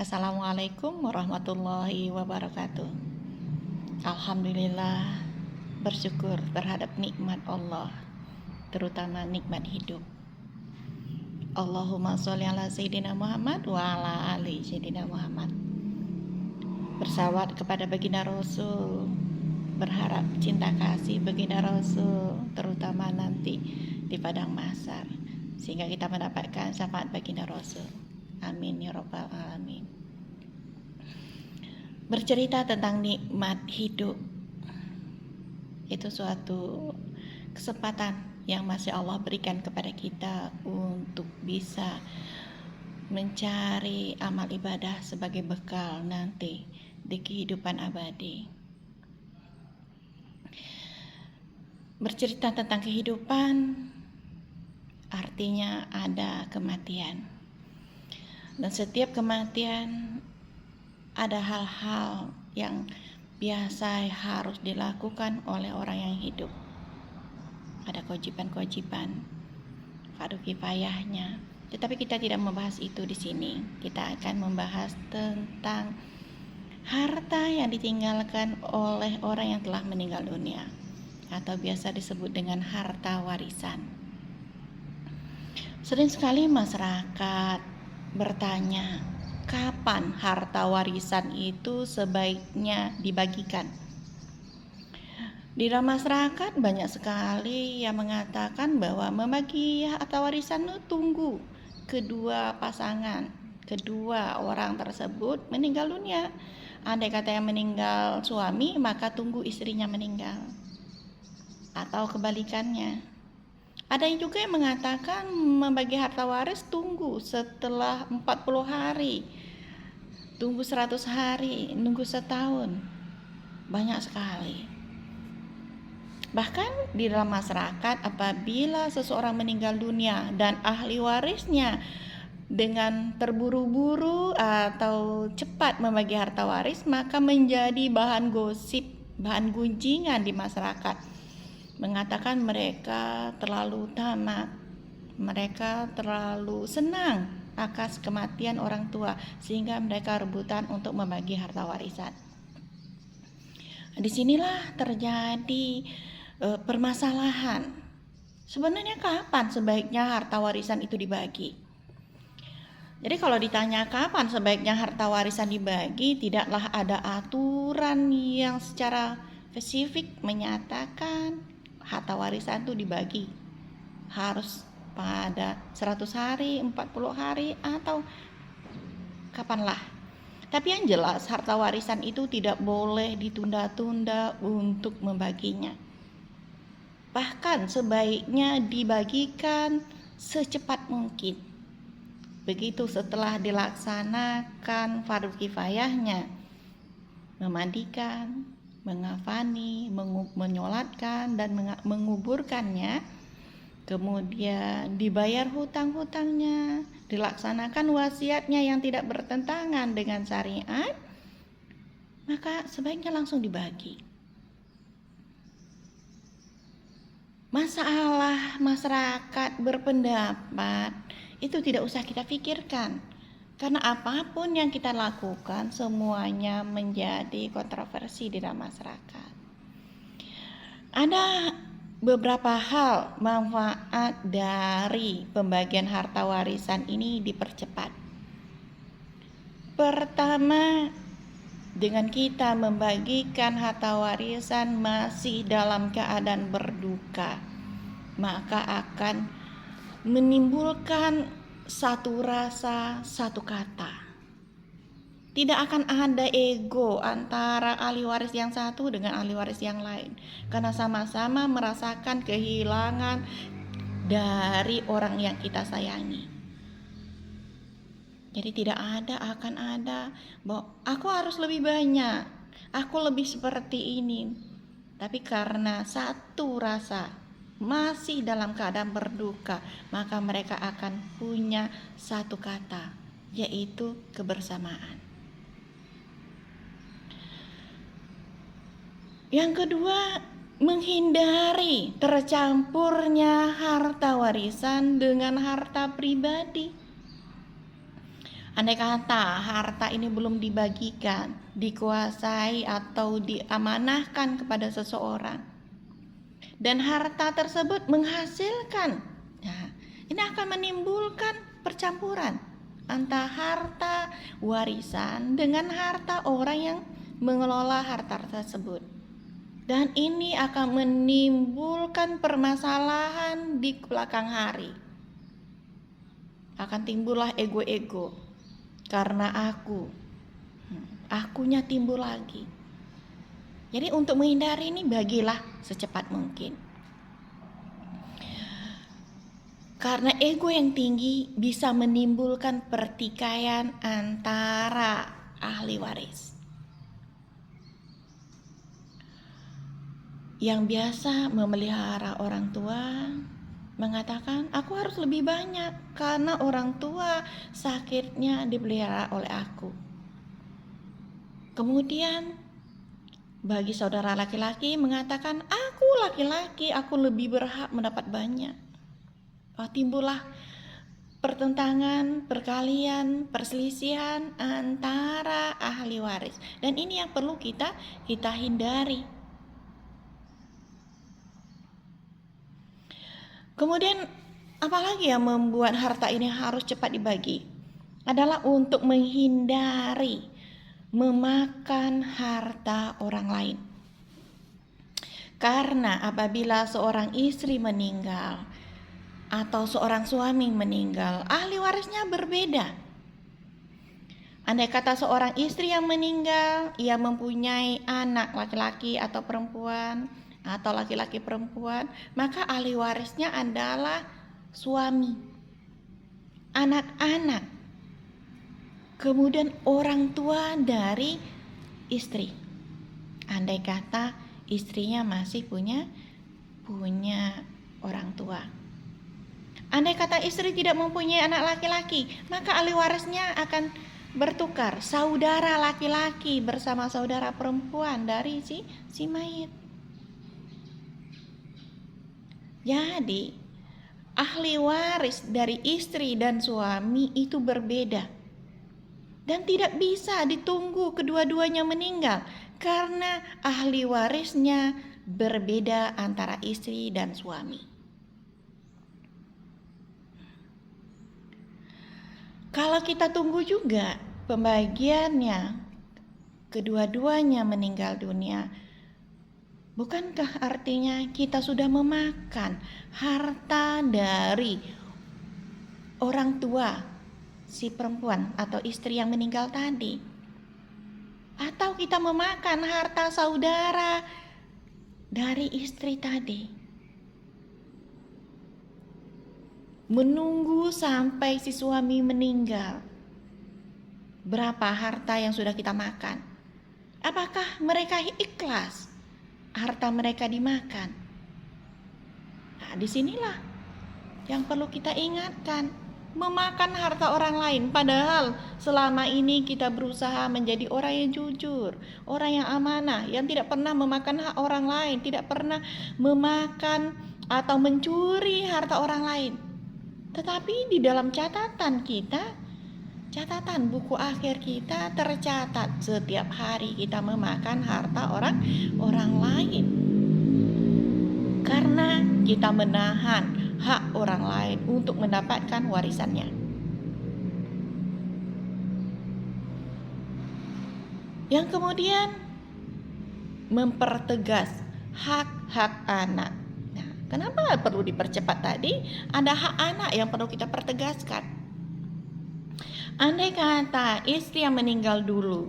Assalamualaikum warahmatullahi wabarakatuh. Alhamdulillah, bersyukur terhadap nikmat Allah, terutama nikmat hidup. Allahumma sholli ala Sayyidina Muhammad wa ala ali Sayyidina Muhammad. Bersalawat kepada baginda Rasul, berharap cinta kasih baginda Rasul, terutama nanti di padang mahsyar, sehingga kita mendapatkan syafaat baginda Rasul. Amin ya rabbal alamin. Bercerita tentang nikmat hidup itu suatu kesempatan yang masih Allah berikan kepada kita untuk bisa mencari amal ibadah sebagai bekal nanti di kehidupan abadi. Bercerita tentang kehidupan artinya ada kematian. Dan setiap kematian ada hal-hal yang biasa harus dilakukan oleh orang yang hidup. Ada kewajiban-kewajiban, fardu kifayahnya. Tetapi kita tidak membahas itu di sini. Kita akan membahas tentang harta yang ditinggalkan oleh orang yang telah meninggal dunia, atau biasa disebut dengan harta warisan. Sering sekali masyarakat bertanya, kapan harta warisan itu sebaiknya dibagikan? Di dalam masyarakat banyak sekali yang mengatakan bahwa membagi harta warisan itu tunggu kedua orang tersebut meninggal dunia. Andai kata yang meninggal suami, maka tunggu istrinya meninggal, atau kebalikannya. Ada juga yang mengatakan membagi harta waris tunggu setelah 40 hari, tunggu 100 hari, nunggu setahun. Banyak sekali. Bahkan di dalam masyarakat, apabila seseorang meninggal dunia dan ahli warisnya dengan terburu-buru atau cepat membagi harta waris, maka menjadi bahan gosip, bahan gunjingan di masyarakat. Mengatakan mereka terlalu tamak, mereka terlalu senang atas kematian orang tua, sehingga mereka rebutan untuk membagi harta warisan. Disinilah terjadi permasalahan. Sebenarnya kapan sebaiknya harta warisan itu dibagi? Jadi kalau ditanya kapan sebaiknya harta warisan dibagi, tidaklah ada aturan yang secara spesifik menyatakan harta warisan itu dibagi harus pada 100 hari, 40 hari, atau kapanlah. Tapi yang jelas harta warisan itu tidak boleh ditunda-tunda untuk membaginya. Bahkan sebaiknya dibagikan secepat mungkin. Begitu setelah dilaksanakan fardu kifayahnya, memandikan, mengafani, menyolatkan, dan menguburkannya, kemudian dibayar hutang-hutangnya, dilaksanakan wasiatnya yang tidak bertentangan dengan syariat, maka sebaiknya langsung dibagi. Masalah masyarakat berpendapat itu tidak usah kita pikirkan, karena apapun yang kita lakukan semuanya menjadi kontroversi di dalam masyarakat. Ada beberapa hal manfaat dari pembagian harta warisan ini dipercepat. Pertama, dengan kita membagikan harta warisan masih dalam keadaan berduka, maka akan menimbulkan satu rasa, satu kata. Tidak akan ada ego antara ahli waris yang satu dengan ahli waris yang lain, karena sama-sama merasakan kehilangan dari orang yang kita sayangi. Jadi tidak akan ada bahwa aku harus lebih banyak, aku lebih seperti ini. Tapi karena satu rasa masih dalam keadaan berduka, maka mereka akan punya satu kata, yaitu kebersamaan. Yang kedua, menghindari tercampurnya harta warisan dengan harta pribadi. Andai kata harta ini belum dibagikan, dikuasai atau diamanahkan kepada seseorang, dan harta tersebut menghasilkan, nah, ini akan menimbulkan percampuran antara harta warisan dengan harta orang yang mengelola harta tersebut. Dan ini akan menimbulkan permasalahan di belakang hari. Akan timbullah ego-ego. Karena akunya timbul lagi. Jadi untuk menghindari ini, bagilah secepat mungkin. Karena ego yang tinggi bisa menimbulkan pertikaian antara ahli waris. Yang biasa memelihara orang tua mengatakan, aku harus lebih banyak karena orang tua sakitnya dipelihara oleh aku. Kemudian bagi saudara laki-laki mengatakan, aku laki-laki, aku lebih berhak mendapat banyak. Timbullah pertentangan, perkalian, perselisihan antara ahli waris. Dan ini yang perlu kita hindari. Kemudian apalagi yang membuat harta ini harus cepat dibagi? Adalah untuk menghindari memakan harta orang lain. Karena apabila seorang istri meninggal atau seorang suami meninggal, ahli warisnya berbeda. Andai kata seorang istri yang meninggal, ia mempunyai anak laki-laki atau perempuan, atau laki-laki perempuan, maka ahli warisnya adalah suami, anak-anak, kemudian orang tua dari istri. Andai kata istrinya masih punya orang tua. Andai kata istri tidak mempunyai anak laki-laki, maka ahli warisnya akan bertukar, saudara laki-laki bersama saudara perempuan dari si mayit. Jadi ahli waris dari istri dan suami itu berbeda. Dan tidak bisa ditunggu kedua-duanya meninggal, karena ahli warisnya berbeda antara istri dan suami. Kalau kita tunggu juga pembagiannya, kedua-duanya meninggal dunia, bukankah artinya kita sudah memakan harta dari orang tua si perempuan atau istri yang meninggal tadi? Atau kita memakan harta saudara dari istri tadi? Menunggu sampai si suami meninggal, berapa harta yang sudah kita makan? Apakah mereka ikhlas harta mereka dimakan? Nah, disinilah yang perlu kita ingatkan, memakan harta orang lain. Padahal selama ini kita berusaha menjadi orang yang jujur, orang yang amanah, yang tidak pernah memakan hak orang lain, tidak pernah memakan atau mencuri harta orang lain. Tetapi di dalam catatan buku akhir kita tercatat setiap hari kita memakan harta orang lain. Karena kita menahan hak orang lain untuk mendapatkan warisannya. Yang kemudian mempertegas hak-hak anak. Nah, kenapa perlu dipercepat tadi? Ada hak anak yang perlu kita pertegaskan. Andai kata istri yang meninggal dulu,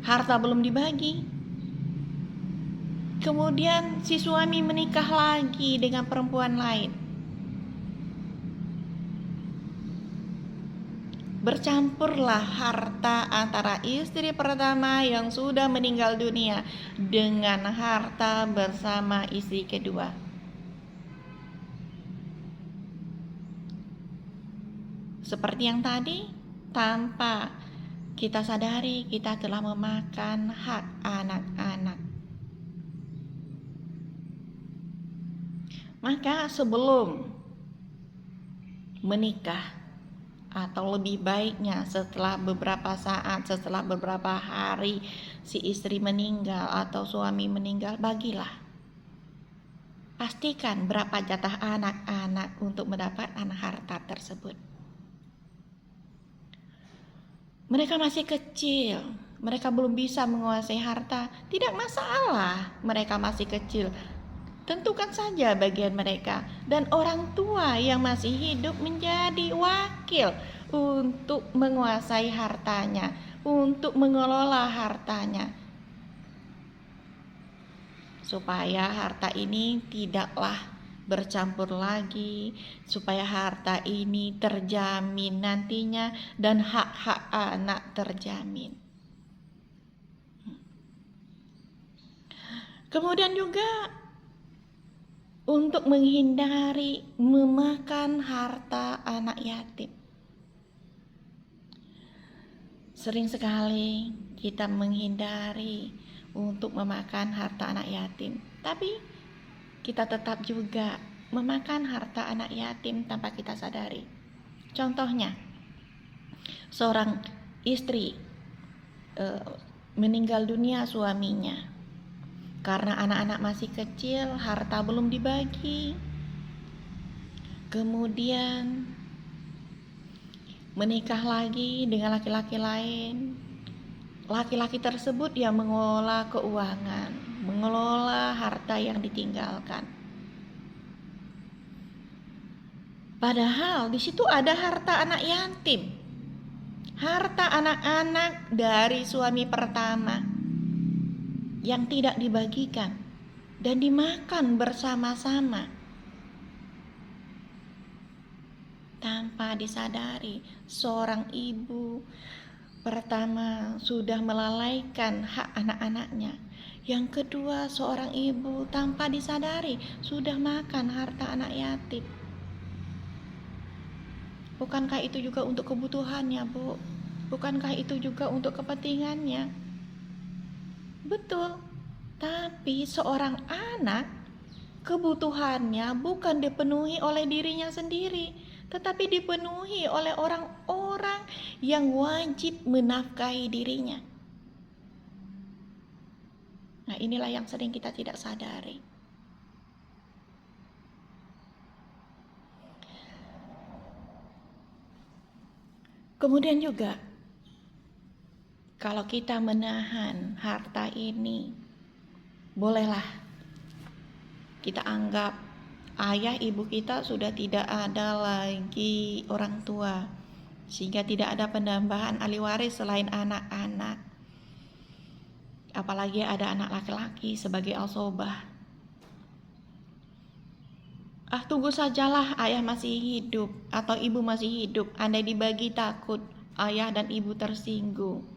harta belum dibagi, kemudian si suami menikah lagi dengan perempuan lain, bercampurlah harta antara istri pertama yang sudah meninggal dunia dengan harta bersama istri kedua. Seperti yang tadi, tanpa kita sadari kita telah memakan hak anak-anak. Maka sebelum menikah atau lebih baiknya setelah beberapa saat, setelah beberapa hari si istri meninggal atau suami meninggal, bagilah. Pastikan berapa jatah anak-anak untuk mendapatkan harta tersebut. Mereka masih kecil, mereka belum bisa menguasai harta, tidak masalah, mereka masih kecil. Tentukan saja bagian mereka, dan orang tua yang masih hidup menjadi wakil untuk menguasai hartanya, untuk mengelola hartanya, supaya harta ini tidaklah bercampur lagi, supaya harta ini terjamin nantinya dan hak-hak anak terjamin. Kemudian juga untuk menghindari memakan harta anak yatim. Sering sekali kita menghindari untuk memakan harta anak yatim, tapi kita tetap juga memakan harta anak yatim tanpa kita sadari. Contohnya, seorang istri meninggal dunia suaminya. Karena anak-anak masih kecil, harta belum dibagi. Kemudian menikah lagi dengan laki-laki lain. Laki-laki tersebut yang mengelola keuangan, mengelola harta yang ditinggalkan. Padahal di situ ada harta anak yatim. Harta anak-anak dari suami pertama yang tidak dibagikan dan dimakan bersama-sama. Tanpa disadari, seorang ibu pertama sudah melalaikan hak anak-anaknya. Yang kedua, seorang ibu tanpa disadari sudah makan harta anak yatim. Bukankah itu juga untuk kebutuhannya, Bu? Bukankah itu juga untuk kepentingannya? Betul, tapi seorang anak kebutuhannya bukan dipenuhi oleh dirinya sendiri, tetapi dipenuhi oleh orang-orang yang wajib menafkahi dirinya. Nah, inilah yang sering kita tidak sadari. Kemudian juga, kalau kita menahan harta ini, bolehlah kita anggap ayah ibu kita sudah tidak ada lagi orang tua, sehingga tidak ada penambahan ahli waris selain anak-anak. Apalagi ada anak laki-laki sebagai asobah. Tunggu sajalah ayah masih hidup atau ibu masih hidup, andai dibagi takut ayah dan ibu tersinggung.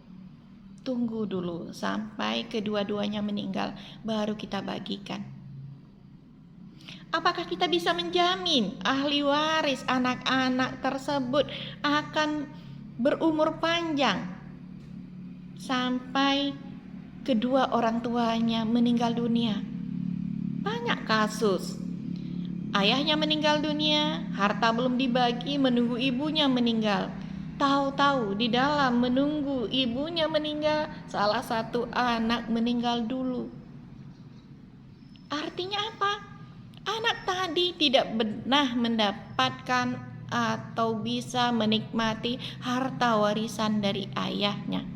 Tunggu dulu sampai kedua-duanya meninggal, baru kita bagikan. Apakah kita bisa menjamin ahli waris anak-anak tersebut akan berumur panjang sampai kedua orang tuanya meninggal dunia? Banyak kasus. Ayahnya meninggal dunia, harta belum dibagi, menunggu ibunya meninggal. Tahu-tahu di dalam menunggu ibunya meninggal, salah satu anak meninggal dulu. Artinya apa? Anak tadi tidak pernah mendapatkan atau bisa menikmati harta warisan dari ayahnya.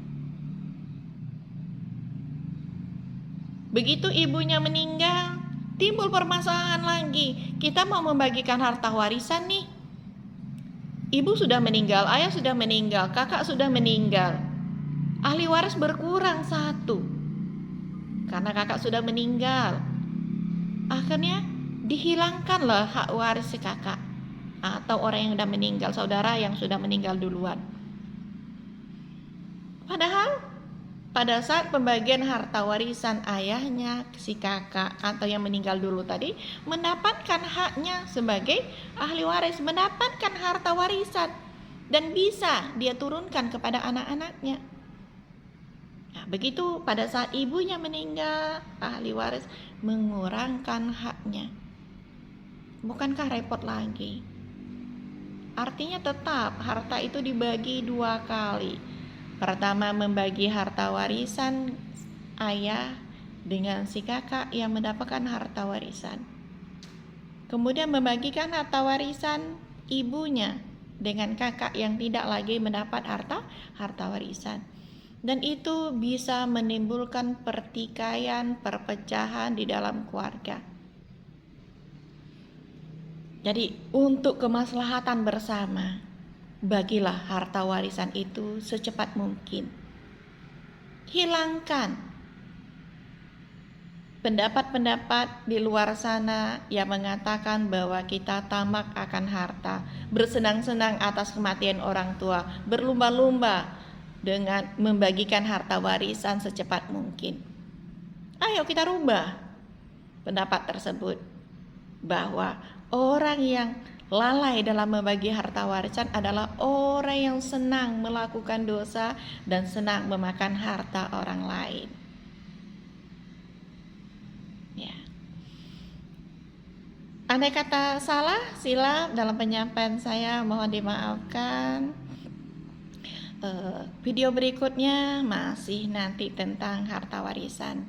Begitu ibunya meninggal, timbul permasalahan lagi. Kita mau membagikan harta warisan nih. Ibu sudah meninggal, ayah sudah meninggal, kakak sudah meninggal. Ahli waris berkurang satu karena kakak sudah meninggal. Akhirnya dihilangkanlah hak waris si kakak atau orang yang sudah meninggal, saudara yang sudah meninggal duluan. Padahal pada saat pembagian harta warisan ayahnya, si kakak atau yang meninggal dulu tadi mendapatkan haknya sebagai ahli waris, mendapatkan harta warisan dan bisa dia turunkan kepada anak-anaknya. Nah, begitu pada saat ibunya meninggal, ahli waris mengurangkan haknya. Bukankah repot lagi? Artinya tetap harta itu dibagi 2 kali. Pertama, membagi harta warisan ayah dengan si kakak yang mendapatkan harta warisan. Kemudian membagikan harta warisan ibunya dengan kakak yang tidak lagi mendapat harta warisan. Dan itu bisa menimbulkan pertikaian, perpecahan di dalam keluarga. Jadi untuk kemaslahatan bersama, bagilah harta warisan itu secepat mungkin. Hilangkan pendapat-pendapat di luar sana yang mengatakan bahwa kita tamak akan harta, bersenang-senang atas kematian orang tua, berlumba-lumba dengan membagikan harta warisan secepat mungkin. Ayo kita rubah pendapat tersebut, bahwa orang yang lalai dalam membagi harta warisan adalah orang yang senang melakukan dosa dan senang memakan harta orang lain. Ya. Andai kata salah, silap dalam penyampaian saya, mohon dimaafkan. Video berikutnya masih nanti tentang harta warisan.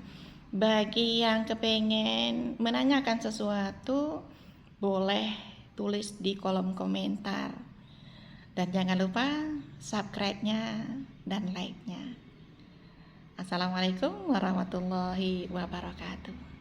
Bagi yang kepengen menanyakan sesuatu, boleh tulis di kolom komentar. Dan jangan lupa subscribe-nya dan like-nya. Assalamualaikum warahmatullahi wabarakatuh.